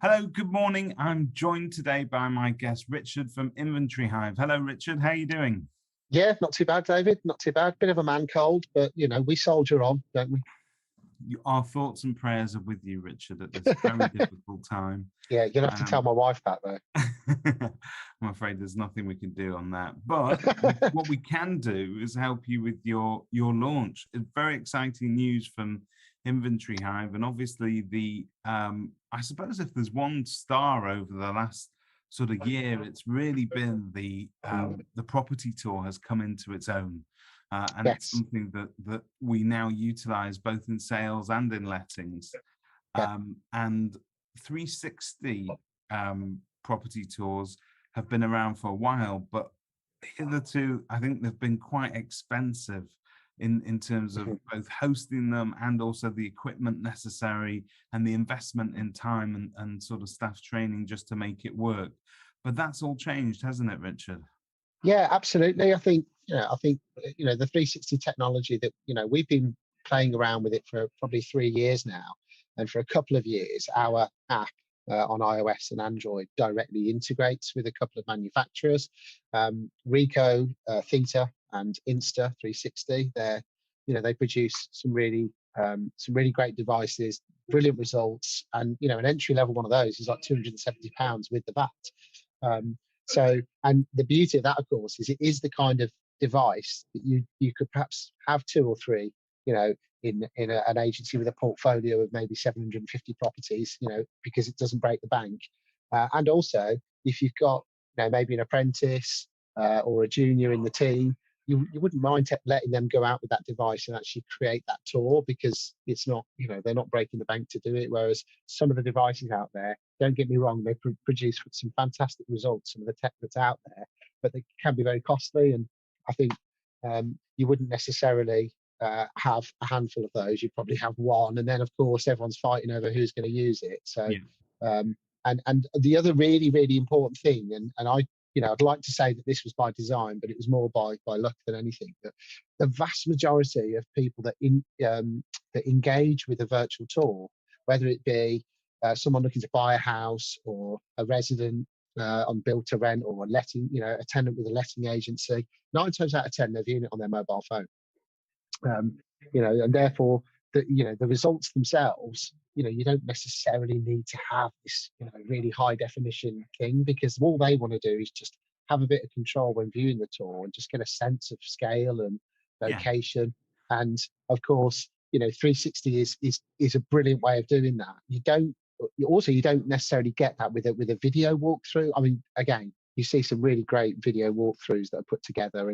Hello, good morning. I'm joined today by my guest, Richard from Inventory Hive. Hello, Richard. How are you doing? Yeah, not too bad, David. Not too bad. Bit of a man cold, but we soldier on, don't we? Our thoughts and prayers are with you, Richard, at this very difficult time. Yeah, you'll have to tell my wife that, though. I'm afraid there's nothing we can do on that. But what we can do is help you with your launch. It's very exciting news from Inventory Hive, and obviously I suppose if there's one star over the last sort of year, it's really been the property tour has come into its own. And Yes. It's something that we now utilize both in sales and in lettings. Yeah. And 360 property tours have been around for a while, but hitherto I think they've been quite expensive in terms of both hosting them and also the equipment necessary and the investment in time and sort of staff training just to make it work. But that's all changed, hasn't it, Richard? Yeah, absolutely. I think the 360 technology that we've been playing around with it for probably 3 years now, and for a couple of years, our app on iOS and Android directly integrates with a couple of manufacturers, Ricoh, Theta, and Insta 360. They produce some really great devices, brilliant results, and an entry level one of those is like £270 with the VAT. And the beauty of that, of course, is it is the kind of device that you could perhaps have 2 or 3, in an agency with a portfolio of maybe 750 properties, because it doesn't break the bank. And also, if you've got, maybe an apprentice or a junior in the team, you wouldn't mind letting them go out with that device and actually create that tour, because it's not, they're not breaking the bank to do it. Whereas some of the devices out there, don't get me wrong, they produce some fantastic results, some of the tech that's out there, but they can be very costly. And I think you wouldn't necessarily have a handful of those. You'd probably have one, and then of course everyone's fighting over who's going to use it. So yeah. And the other really, really important thing, and I'd like to say that this was by design, but it was more by luck than anything, that the vast majority of people that engage with a virtual tour, whether it be someone looking to buy a house, or a resident on build to rent, or a letting, a tenant with a letting agency, 9 times out of 10 they're viewing it on their mobile phone. And therefore the results themselves, you don't necessarily need to have this, really high definition thing, because all they want to do is just have a bit of control when viewing the tour and just get a sense of scale and location. Yeah. And of course, 360 is a brilliant way of doing that. You don't necessarily get that with a video walkthrough. I mean, again, you see some really great video walkthroughs that are put together,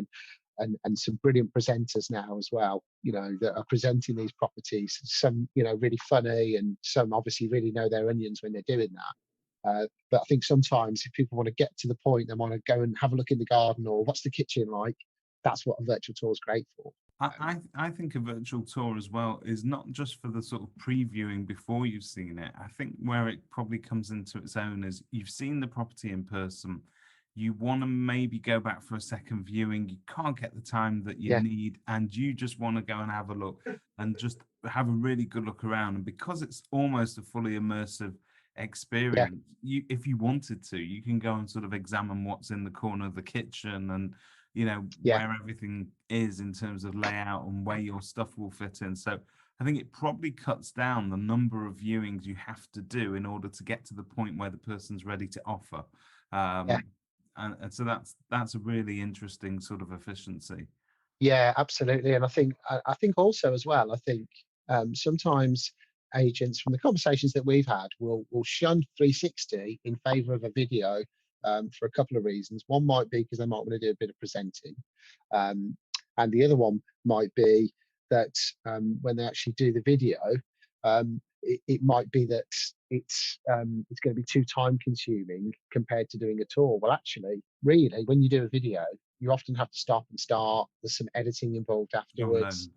and some brilliant presenters now as well, that are presenting these properties. Some, really funny, and some obviously really know their onions when they're doing that. But I think sometimes if people want to get to the point, they want to go and have a look in the garden, or what's the kitchen like, that's what a virtual tour is great for. I think a virtual tour as well is not just for the sort of previewing before you've seen it. I think where it probably comes into its own is you've seen the property in person, you want to maybe go back for a second viewing, you can't get the time that you need, and you just want to go and have a look and just have a really good look around. And because it's almost a fully immersive experience, if you wanted to, you can go and sort of examine what's in the corner of the kitchen, and where everything is in terms of layout and where your stuff will fit in. So I think it probably cuts down the number of viewings you have to do in order to get to the point where the person's ready to offer. And so that's a really interesting sort of efficiency. Yeah, absolutely. And I think also as well, sometimes agents, from the conversations that we've had, will shun 360 in favor of a video, for a couple of reasons. One might be because they might want to do a bit of presenting, and the other one might be that when they actually do the video, it might be that it's going to be too time consuming compared to doing a tour. Well, actually, really, when you do a video, you often have to stop and start. There's some editing involved afterwards.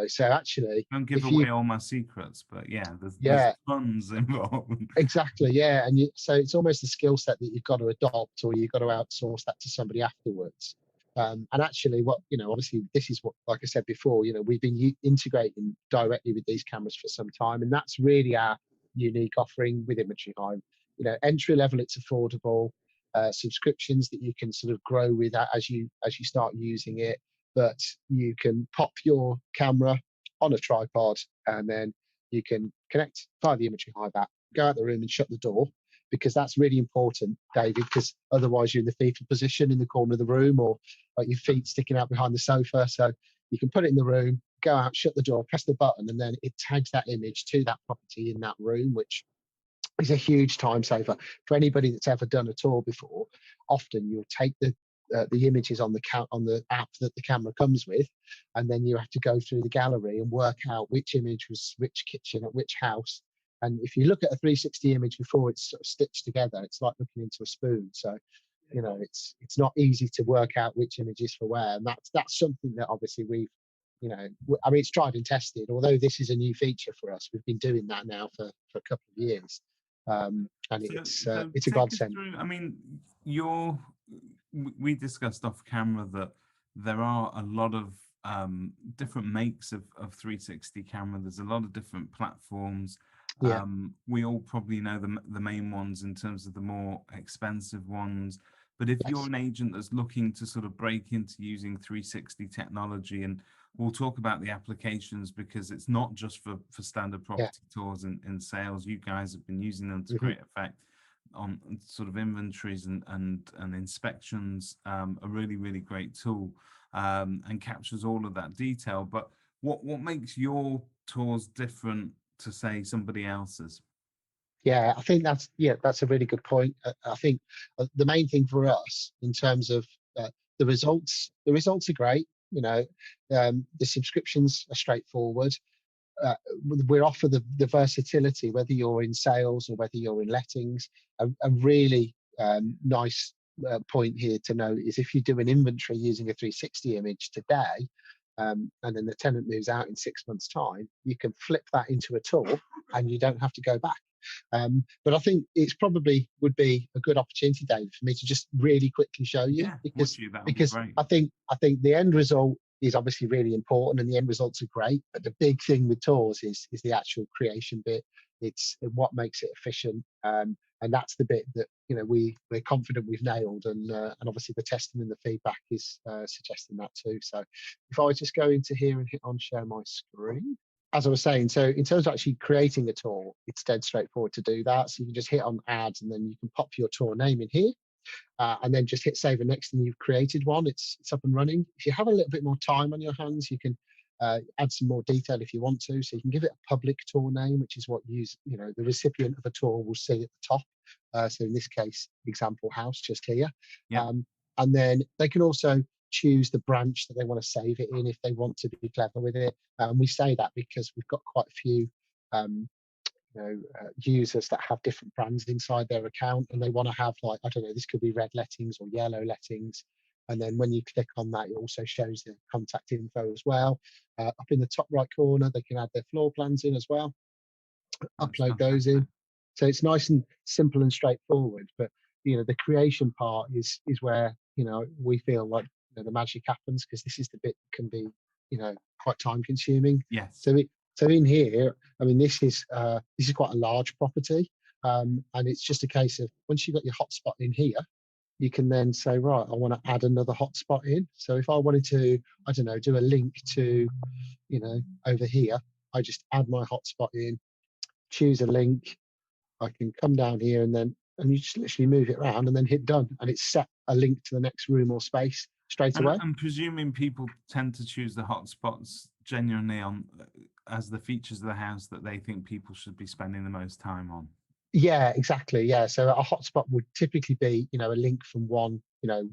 So actually, don't give away all my secrets, but there's tons involved. Exactly, yeah. And so it's almost a skill set that you've got to adopt, or you've got to outsource that to somebody afterwards. And actually, obviously, this is what, like I said before, we've been integrating directly with these cameras for some time, and that's really our unique offering with Inventory Hive. Entry level, it's affordable. Subscriptions that you can sort of grow with as you start using it. But you can pop your camera on a tripod, and then you can connect via the Inventory Hive app, go out the room and shut the door, because that's really important, David, because otherwise you're in the fetal position in the corner of the room, or like your feet sticking out behind the sofa. So you can put it in the room, go out, shut the door, press the button, and then it tags that image to that property in that room, which is a huge time saver for anybody that's ever done a tour before. Often you'll take the images on the app that the camera comes with, and then you have to go through the gallery and work out which image was which kitchen at which house. And if you look at a 360 image before it's sort of stitched together, it's like looking into a spoon. So it's not easy to work out which image is for where, and that's something that obviously we've it's tried and tested. Although this is a new feature for us, we've been doing that now for a couple of years. And it's a godsend. I mean, we discussed off camera that there are a lot of different makes of 360 camera. There's a lot of different platforms. Yeah. We all probably know the main ones in terms of the more expensive ones. But if you're an agent that's looking to sort of break into using 360 technology, and we'll talk about the applications, because it's not just for standard property tours and sales. You guys have been using them to great effect on sort of inventories and inspections. A really, really great tool, and captures all of that detail. But what makes your tours different to, say, somebody else's? Yeah, I think that's a really good point. I think the main thing for us in terms of the results are great. The subscriptions are straightforward. We offer the versatility, whether you're in sales or whether you're in lettings. A really nice point here to note is if you do an inventory using a 360 image today, and then the tenant moves out in 6 months' time, you can flip that into a tour and you don't have to go back. But I think it's probably would be a good opportunity, David, for me to just really quickly show you, because I think the end result is obviously really important, and the end results are great. But the big thing with tours is the actual creation bit. It's what makes it efficient, and that's the bit that we're confident we've nailed, and obviously the testing and the feedback is suggesting that too. So if I just go into here and hit on share my screen. As I was saying, so in terms of actually creating a tour, it's dead straightforward to do that. So you can just hit on add, and then you can pop your tour name in here, and then just hit save and next, and you've created one. It's up and running. If you have a little bit more time on your hands, you can add some more detail if you want to. So you can give it a public tour name, which is what the recipient of a tour will see at the top. So in this case, example house just here. Yeah. And then they can also choose the branch that they want to save it in if they want to be clever with it. And we say that because we've got quite a few users that have different brands inside their account, and they want to have, like, I don't know, this could be red lettings or yellow lettings. And then when you click on that, it also shows the contact info as well. Up in the top right corner, they can add their floor plans in as well, upload those in. So it's nice and simple and straightforward. But the creation part is where we feel like the magic happens, because this is the bit that can be quite time consuming. Yes. So in here, I mean, this is quite a large property, and it's just a case of once you've got your hotspot in here, you can then say, right, I want to add another hotspot in. So if I wanted to, I don't know, do a link to, over here, I just add my hotspot in, choose a link. I can come down here and you just literally move it around and then hit done, and it's set a link to the next room or space straight away. I'm presuming people tend to choose the hotspots genuinely as the features of the house that they think people should be spending the most time on. Yeah, exactly. Yeah. So a hotspot would typically be, a link from one,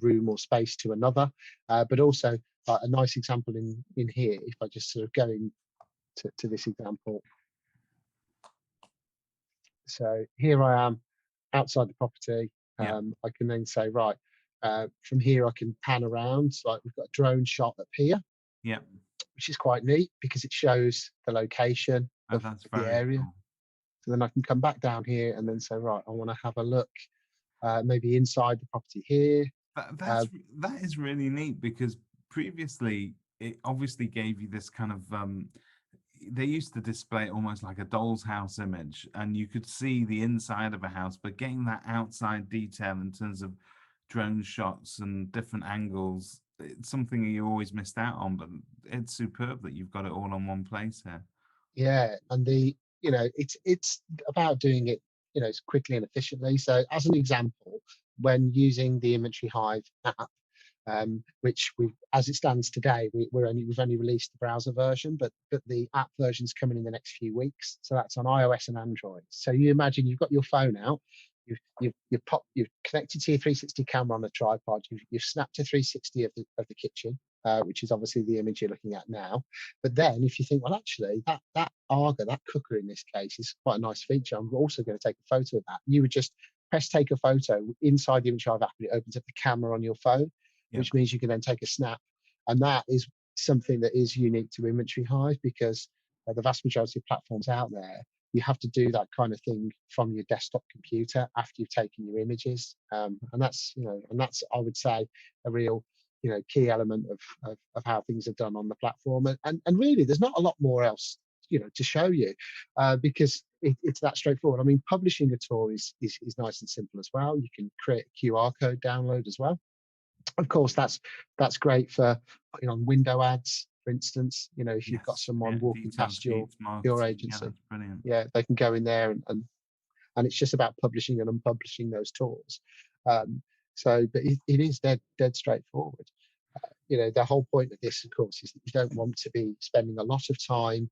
room or space to another. But also a nice example in here, if I just sort of go to this example. So here I am outside the property. I can then say, right, from here I can pan around. So, like, we've got a drone shot up here, which is quite neat because it shows the location of the area. Cool. So then I can come back down here and then say, right, I want to have a look maybe inside the property here. That is really neat, because previously it obviously gave you this kind of they used to display almost like a doll's house image, and you could see the inside of a house, but getting that outside detail in terms of drone shots and different angles, it's something you always missed out on. But it's superb that you've got it all on one place here. Yeah, and it's about doing it as quickly and efficiently. So as an example, when using the Inventory Hive app, which as it stands today, we've only released the browser version, but the app version's coming in the next few weeks. So that's on iOS and Android. So you imagine you've got your phone out, you've connected to your 360 camera on a tripod, you've snapped a 360 of the kitchen, which is obviously the image you're looking at now. But then if you think, well, actually that Arga, that cooker in this case, is quite a nice feature, I'm also going to take a photo of that. You would just press take a photo inside the Image Hive app, and it opens up the camera on your phone, which means you can then take a snap. And that is something that is unique to Inventory Hive, because the vast majority of platforms out there, you have to do that kind of thing from your desktop computer after you've taken your images. And that's I would say a real key element of how things are done on the platform. And really, there's not a lot more else to show you, because it's that straightforward. I mean, publishing a tour is nice and simple as well. You can create a QR code download as well. Of course, that's great for putting on window ads, for instance. If you've got someone walking past your agency, that's brilliant. Yeah, they can go in there and it's just about publishing and unpublishing those tours. But it is dead straightforward. The whole point of this, of course, is that you don't want to be spending a lot of time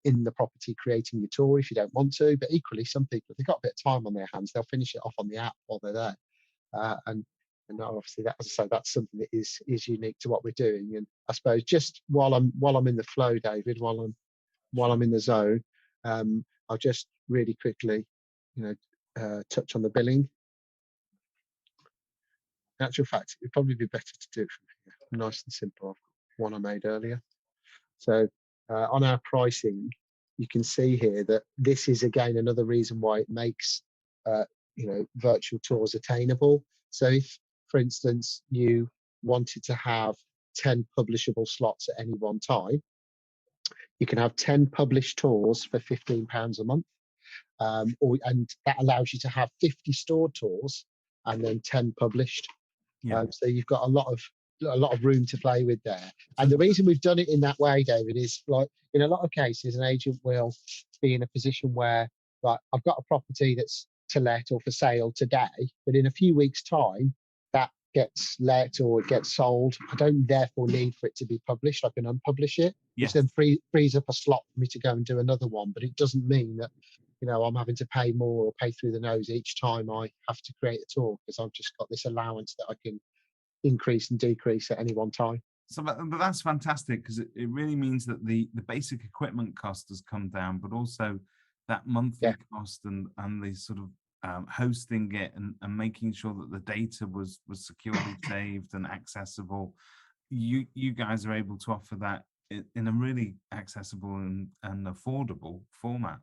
in the property creating your tour if you don't want to. But equally, some people, if they've got a bit of time on their hands, they'll finish it off on the app while they're there. And obviously, that, as I say, that's something that is unique to what we're doing. And I suppose just while I'm in the flow, David, while I'm in the zone, I'll just really quickly, touch on the billing. In actual fact, it'd probably be better to do it from here. Nice and simple. I've got one I made earlier. So on our pricing, you can see here that this is again another reason why it makes virtual tours attainable. So if, for instance, you wanted to have 10 publishable slots at any one time, you can have 10 published tours for £15 a month, and that allows you to have 50 stored tours and then 10 published. So you've got a lot of room to play with there. And the reason we've done it in that way, David, is like in a lot of cases, an agent will be in a position where, like, I've got a property that's to let or for sale today, but in a few weeks' time, that gets let or it gets sold. I don't therefore need for it to be published. I can unpublish it, which then frees up a slot for me to go and do another one. But it doesn't mean that I'm having to pay more or pay through the nose each time I have to create a tour, because I've just got this allowance that I can increase and decrease at any one time. So but that's fantastic, because it really means that the basic equipment cost has come down, but also that monthly cost and the sort of hosting it and making sure that the data was securely saved and accessible. You guys are able to offer that in a really accessible and affordable format.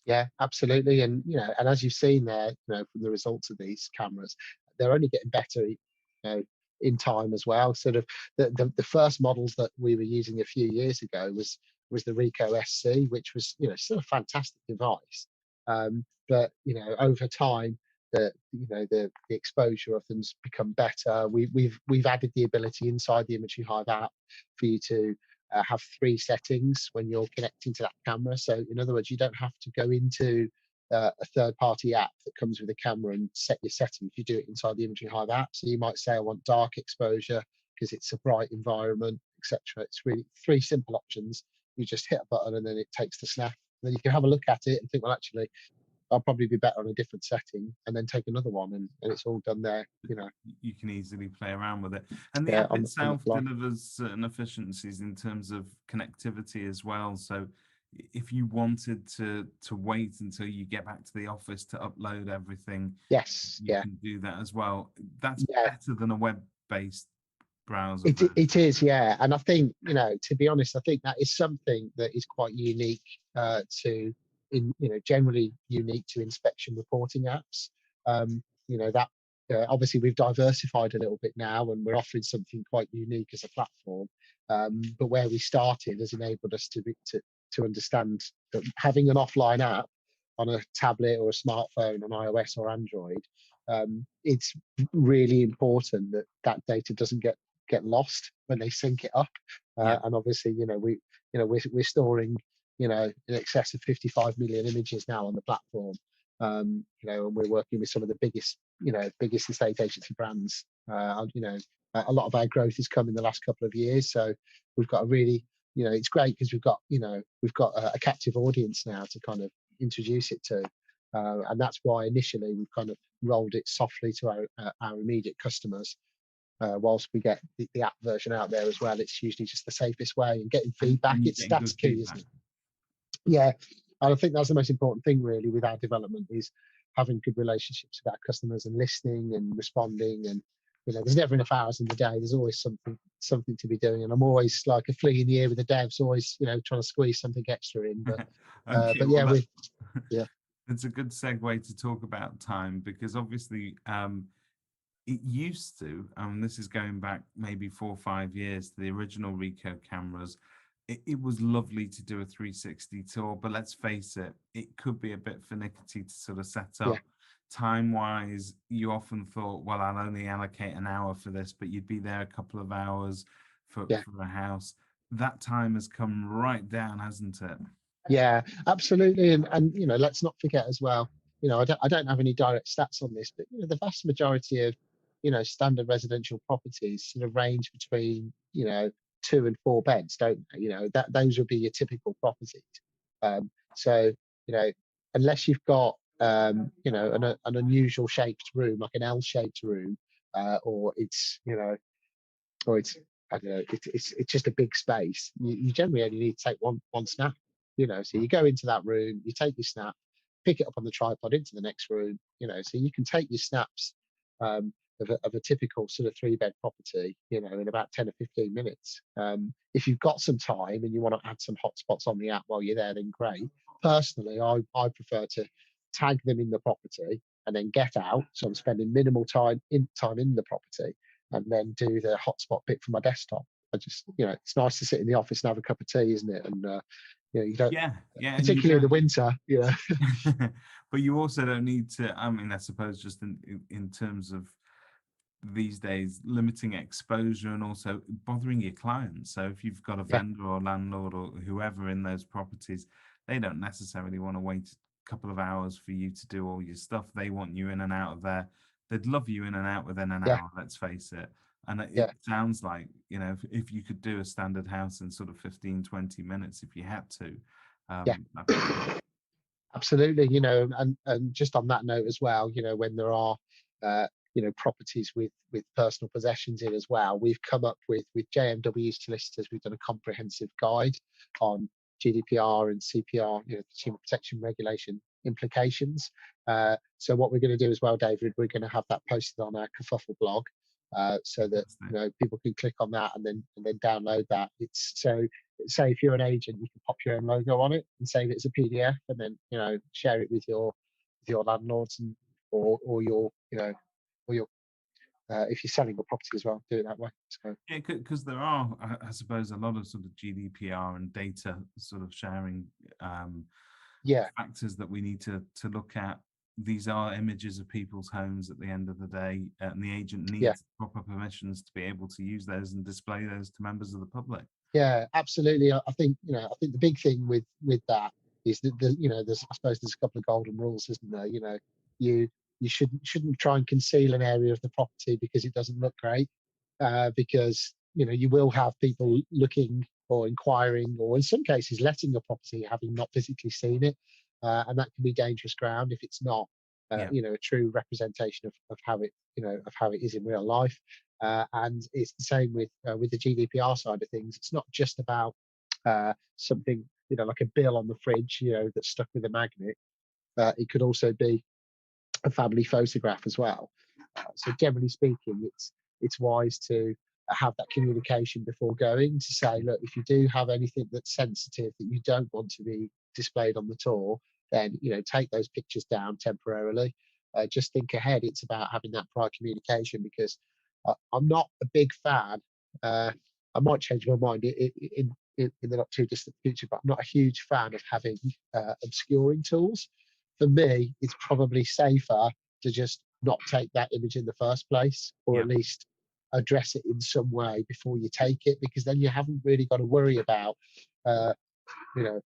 Yeah, absolutely. And and as you've seen there, from the results of these cameras, they're only getting better, in time as well. Sort of the first models that we were using a few years ago was the Ricoh SC, which was still a fantastic device. But over time, the exposure of them's become better. We've added the ability inside the Imagery Hive app for you to have 3 settings when you're connecting to that camera. So in other words, you don't have to go into a third-party app that comes with a camera and set your settings. You do it inside the Imagery Hive app. So you might say, I want dark exposure because it's a bright environment, etc. It's really 3 simple options. You just hit a button and then it takes the snap. And then you can have a look at it and think, well, actually, I'll probably be better on a different setting, and then take another one, and it's all done there. You can easily play around with it, and the app itself delivers certain efficiencies in terms of connectivity as well. So if you wanted to wait until you get back to the office to upload everything, you can do that as well. That's better than a web-based browser. It is, yeah. And I think, to be honest, I think that is something that is quite unique generally unique to inspection reporting apps. That obviously we've diversified a little bit now, and we're offering something quite unique as a platform. But where we started has enabled us to to understand that having an offline app on a tablet or a smartphone on iOS or Android, it's really important that that data doesn't get lost when they sync it up. Yeah. And obviously, we're storing, in excess of 55 million images now on the platform. And we're working with some of the biggest estate agency brands. A lot of our growth has come in the last couple of years, so we've got a really, it's great because we've got a captive audience now to kind of introduce it to, and that's why initially we've kind of rolled it softly to our immediate customers. Whilst we get the app version out there as well, it's usually just the safest way, and getting feedback, that's key, isn't it? Yeah, and I think that's the most important thing really with our development, is having good relationships with our customers and listening and responding. And there's never enough hours in the day. There's always something to be doing, and I'm always like a flea in the ear with the devs, always trying to squeeze something extra in. But okay, but yeah, yeah. It's a good segue to talk about time, because obviously it used to, this is going back maybe 4 or 5 years to the original Ricoh cameras. It was lovely to do a 360 tour, but let's face it, it could be a bit finicky to sort of set up. Yeah. Time-wise, you often thought, well, I'll only allocate an hour for this, but you'd be there a couple of hours for a house. That time has come right down, hasn't it? Yeah, absolutely. And let's not forget as well, I don't have any direct stats on this, but the vast majority of standard residential properties sort of range between 2 and 4 beds, don't they? That those would be your typical properties. So unless you've got an unusual shaped room, like an L-shaped room, or it's or it's I don't know, it's just a big space. You generally only need to take one snap. So you go into that room, you take your snap, pick it up on the tripod into the next room. So you can take your snaps of a typical sort of 3-bed property, in about 10 or 15 minutes. If you've got some time and you want to add some hotspots on the app while you're there, then great. Personally, I prefer to tag them in the property and then get out, so I'm spending minimal time in the property, and then do the hotspot bit from my desktop. I just, it's nice to sit in the office and have a cup of tea, isn't it? And you don't, particularly in the winter, but you also don't need to. I mean, I suppose just in terms of these days, limiting exposure and also bothering your clients. So if you've got a vendor or landlord or whoever in those properties, they don't necessarily want to wait a couple of hours for you to do all your stuff. They want you in and out of there. They'd love you in and out within an hour, let's face it. And it sounds like, if you could do a standard house in sort of 15, 20 minutes, if you had to. Absolutely. And just on that note as well, when there are, properties with personal possessions in as well, we've come up with JMW's solicitors, we've done a comprehensive guide on GDPR and CPR, Consumer Protection Regulation implications. So what we're going to do as well, David, we're going to have that posted on our Kerfuffle blog, so that people can click on that and then download that. It's so, say if you're an agent, you can pop your own logo on it and save it as a PDF, and then share it with your landlords and or your if you're selling a property as well, do it that way. So yeah, because there are, I suppose, a lot of sort of GDPR and data sort of sharing factors that we need to look at. These are images of people's homes at the end of the day, and the agent needs proper permissions to be able to use those and display those to members of the public. Yeah, absolutely. I think the big thing with that is that there's, I suppose there's a couple of golden rules, isn't there? You shouldn't try and conceal an area of the property because it doesn't look great, because you will have people looking or inquiring, or in some cases letting a property having not physically seen it, and that can be dangerous ground if it's not a true representation of how it is in real life. And it's the same with the GDPR side of things. It's not just about something like a bill on the fridge that's stuck with a magnet. It could also be a family photograph as well. So generally speaking, it's wise to have that communication before going, to say, look, if you do have anything that's sensitive that you don't want to be displayed on the tour, then take those pictures down temporarily. Just think ahead. It's about having that prior communication, because I'm not a big fan. I might change my mind in the not too distant future, but I'm not a huge fan of having obscuring tools. For me, it's probably safer to just not take that image in the first place, or Yeah. at least address it in some way before you take it, because then you haven't really got to worry about, you know,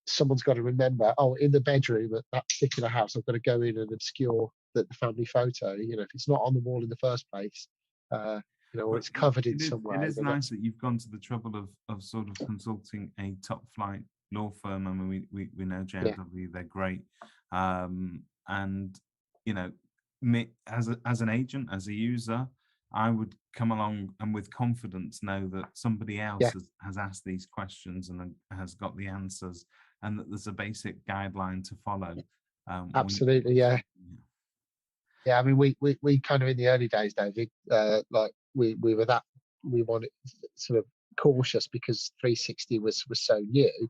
someone's got to remember, oh, in the bedroom at that particular house, I've got to go in and obscure the family photo. You know, if it's not on the wall in the first place, you know, or But it's covered in it is some it way, is then nice that you've gone to the trouble of sort of consulting a top flight law firm. I mean, we know yeah, JLW, they're great. And you know, me as an agent, as a user, I would come along and with confidence know that somebody else yeah, has asked these questions and has got the answers, and that there's a basic guideline to follow. When absolutely, yeah. Yeah, I mean, we kind of in the early days, David, like we were that we wanted sort of cautious because 360 was so new.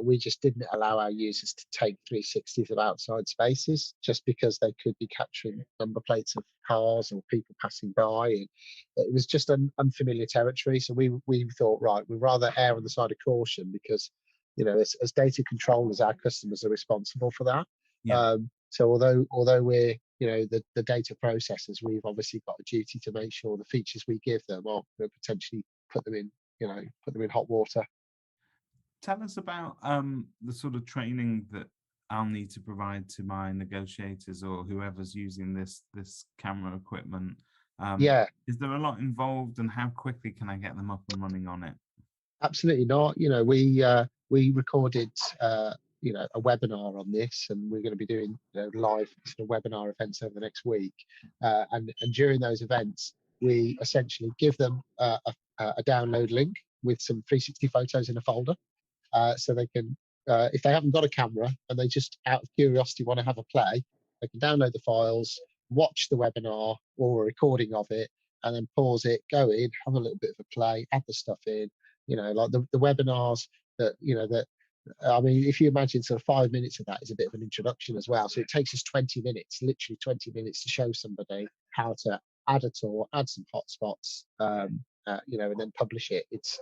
We just didn't allow our users to take 360s of outside spaces just because they could be capturing number plates of cars or people passing by, and it was just an unfamiliar territory. So we thought, right, we'd rather err on the side of caution because, you know, as data controllers, our customers are responsible for that. Yeah. So although we're, you know, the data processors, we've obviously got a duty to make sure the features we give them are potentially put them in hot water. Tell us about the sort of training that I'll need to provide to my negotiators or whoever's using this camera equipment. Yeah, Is there a lot involved, and how quickly can I get them up and running on it? absolutely not. You know, we recorded a webinar on this, and we're going to be doing, you know, live sort of webinar events over the next week. And during those events, we essentially give them a download link with some 360 photos in a folder. So they can, if they haven't got a camera and they just out of curiosity want to have a play, they can download the files, watch the webinar or a recording of it, and then pause it, go in, have a little bit of a play, add the stuff in. You know, like the webinars that, you know, that, I mean, if you imagine sort of 5 minutes of that is a bit of an introduction as well. So it takes us 20 minutes, literally 20 minutes to show somebody how to add a tour, add some hotspots, you know, and then publish it. It's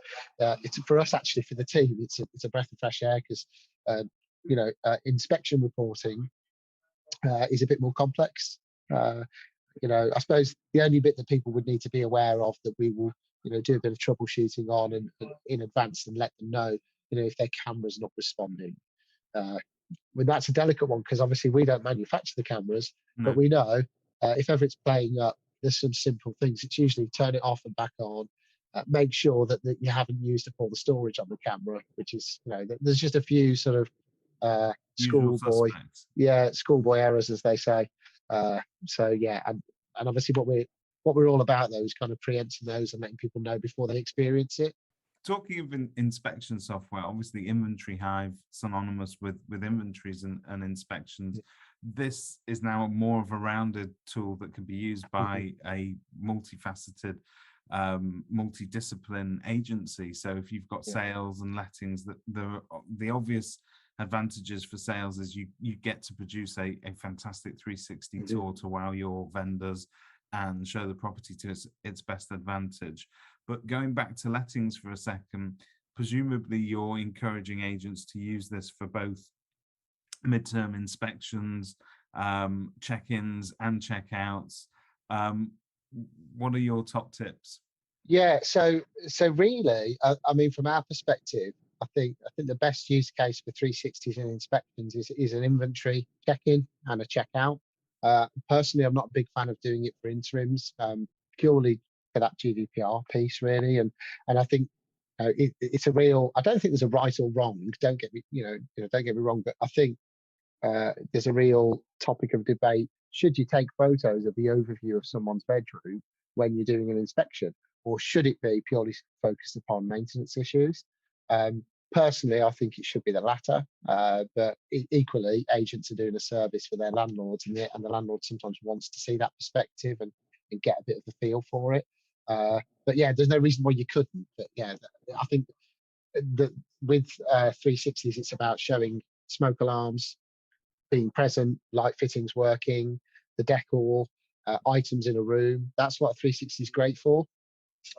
for us, actually, for the team, it's a breath of fresh air because, you know, inspection reporting is a bit more complex. You know, I suppose the only bit that people would need to be aware of that we will, you know, do a bit of troubleshooting on and in advance and let them know, you know, if their camera's not responding. Well, that's a delicate one because obviously we don't manufacture the cameras, but No, we know if ever it's playing up, there's some simple things. It's usually turn it off and back on. Make sure that you haven't used up all the storage on the camera, which is, you know, there's just a few sort of usual schoolboy, suspects. schoolboy errors, as they say. So yeah, and obviously what we're all about though is kind of preempting those and letting people know before they experience it. Talking of inspection software, obviously Inventory Hive synonymous with inventories and inspections. This is now more of a rounded tool that can be used by a multifaceted, multidiscipline agency. So if you've got Yeah. sales and lettings, that the obvious advantages for sales is you get to produce a fantastic 360 Mhm. tour to wow your vendors and show the property to its best advantage. But going back to lettings for a second, presumably you're encouraging agents to use this for both midterm inspections, check-ins and checkouts. Um, what are your top tips? Yeah, so really, I mean, from our perspective, I think the best use case for 360s and inspections is an inventory check-in and a checkout. Personally, I'm not a big fan of doing it for interims, purely for that GDPR piece, really. And I think it's a real. I don't think there's a right or wrong. Don't get me, don't get me wrong, but I think there's a real topic of debate. Should you take photos of the overview of someone's bedroom when you're doing an inspection, or should it be purely focused upon maintenance issues? Personally, I think it should be the latter, but equally, agents are doing a service for their landlords, and the landlord sometimes wants to see that perspective and get a bit of a feel for it. But yeah, there's no reason why you couldn't. But yeah, I think that with 360s, it's about showing smoke alarms being present, light fittings working, the decor, items in a room. That's what a 360 is great for.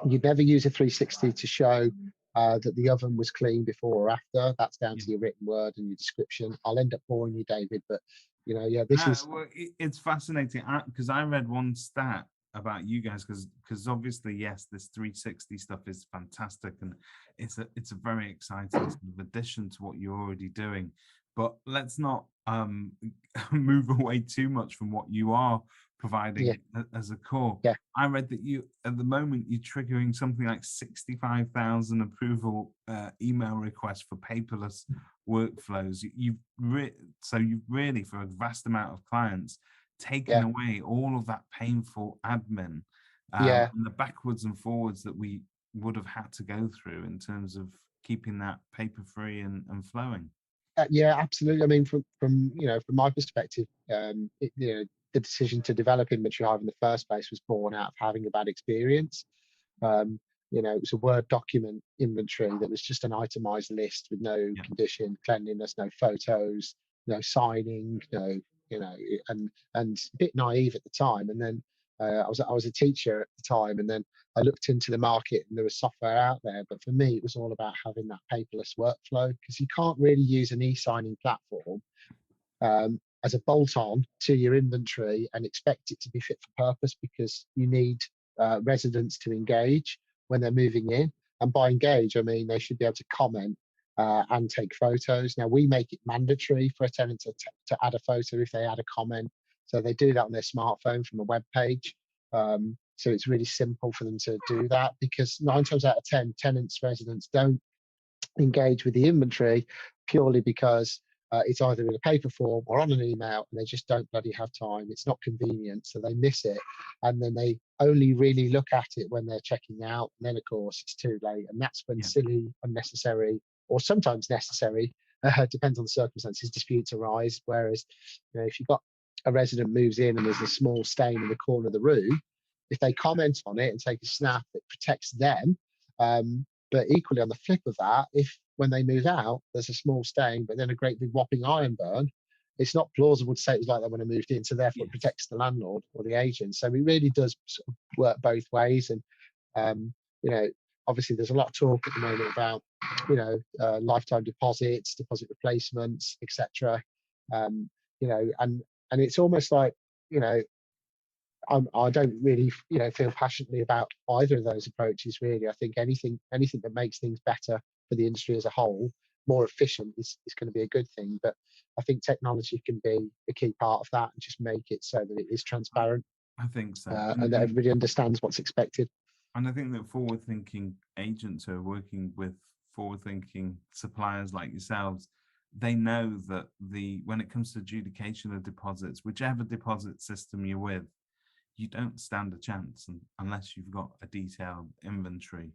You'd never use a 360 to show that the oven was clean before or after. That's down Yeah. to your written word and your description. I'll end up boring you, David, but yeah, this is Well, it's fascinating because I read one stat about you guys because obviously, yes, this 360 stuff is fantastic and it's a very exciting sort of addition to what you're already doing. But let's not move away too much from what you are providing as a core. yeah, I read that you, at the moment, you're triggering something like 65,000 approval email requests for paperless workflows. So you've really, for a vast amount of clients, taken yeah, away all of that painful admin yeah. and the backwards and forwards that we would have had to go through in terms of keeping that paper free and flowing. Yeah, absolutely. I mean, from from my perspective, the decision to develop Inventory Hive in the first place was born out of having a bad experience. Um, it was a Word document inventory that was just an itemized list with no Yeah, condition, cleanliness, no photos, no signing, and a bit naive at the time. And then I was a teacher at the time, and then I looked into the market and there was software out there. But for me, it was all about having that paperless workflow because you can't really use an e-signing platform as a bolt-on to your inventory and expect it to be fit for purpose because you need residents to engage when they're moving in. And by engage, I mean they should be able to comment and take photos. Now, we make it mandatory for a tenant to add a photo if they add a comment. So they do that on their smartphone from a web page. So it's really simple for them to do that because 9 times out of 10, tenants, residents don't engage with the inventory purely because it's either in a paper form or on an email and they just don't bloody have time. It's not convenient, so they miss it. And then they only really look at it when they're checking out. And then, of course, it's too late. And that's when yeah, silly, unnecessary, or sometimes necessary, depends on the circumstances, disputes arise. Whereas, if you've got a resident moves in and there's a small stain in the corner of the room, if they comment on it and take a snap, it protects them. But equally, on the flip of that, if when they move out, there's a small stain, but then a great big whopping iron burn, it's not plausible to say it was like that when I moved in. So therefore, it yes, protects the landlord or the agent. So it really does sort of work both ways. And you know, obviously, there's a lot of talk at the moment about lifetime deposits, deposit replacements, etc. And it's almost like I don't really, feel passionately about either of those approaches. Really, I think anything that makes things better for the industry as a whole, more efficient, is going to be a good thing. But I think technology can be a key part of that and just make it so that it is transparent I think so. and that everybody understands what's expected. And I think that forward-thinking agents who are working with forward-thinking suppliers like yourselves, they know that when it comes to adjudication of deposits, whichever deposit system you're with, you don't stand a chance unless you've got a detailed inventory.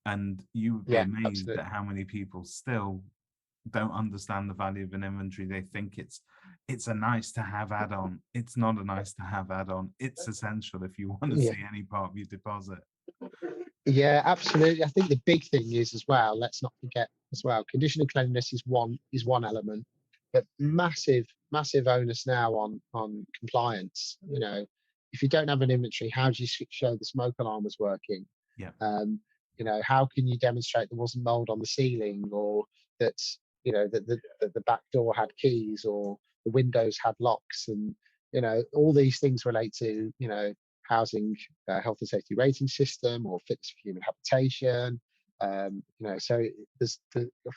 And you would be Yeah, amazed at absolutely. how many people still don't understand the value of an inventory. They think it's a nice to have add-on. It's not a nice to have add-on. It's essential if you want to Yeah. see any part of your deposit. Yeah, absolutely. I think the big thing is as well, let's not forget as well, condition and cleanliness is one element, but massive onus now on compliance. If you don't have an inventory, how do you show the smoke alarm was working? Yeah, Um, how can you demonstrate there wasn't mold on the ceiling or that that the back door had keys or the windows had locks and all these things relate to housing health and safety rating system or fitness for human habitation. So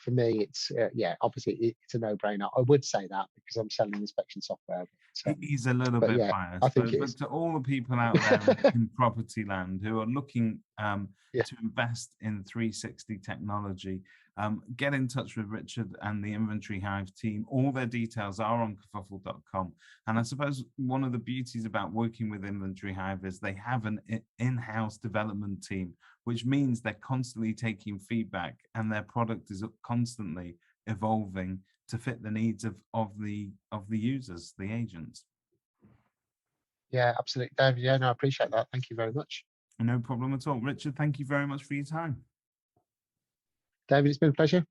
for me, it's obviously it's a no-brainer. I would say that because I'm selling inspection software, he's a little but bit yeah, I biased, think it but is. to all the people out there in property land who are looking Yeah, to invest in 360 technology, get in touch with Richard and the Inventory Hive team. All their details are on kerfuffle.com. And I suppose one of the beauties about working with Inventory Hive is they have an in-house development team, which means they're constantly taking feedback and their product is constantly evolving to fit the needs of the users, the agents. yeah, absolutely, David. Yeah, no, I appreciate that. Thank you very much, No problem at all. Richard, thank you very much for your time. David. It's been a pleasure.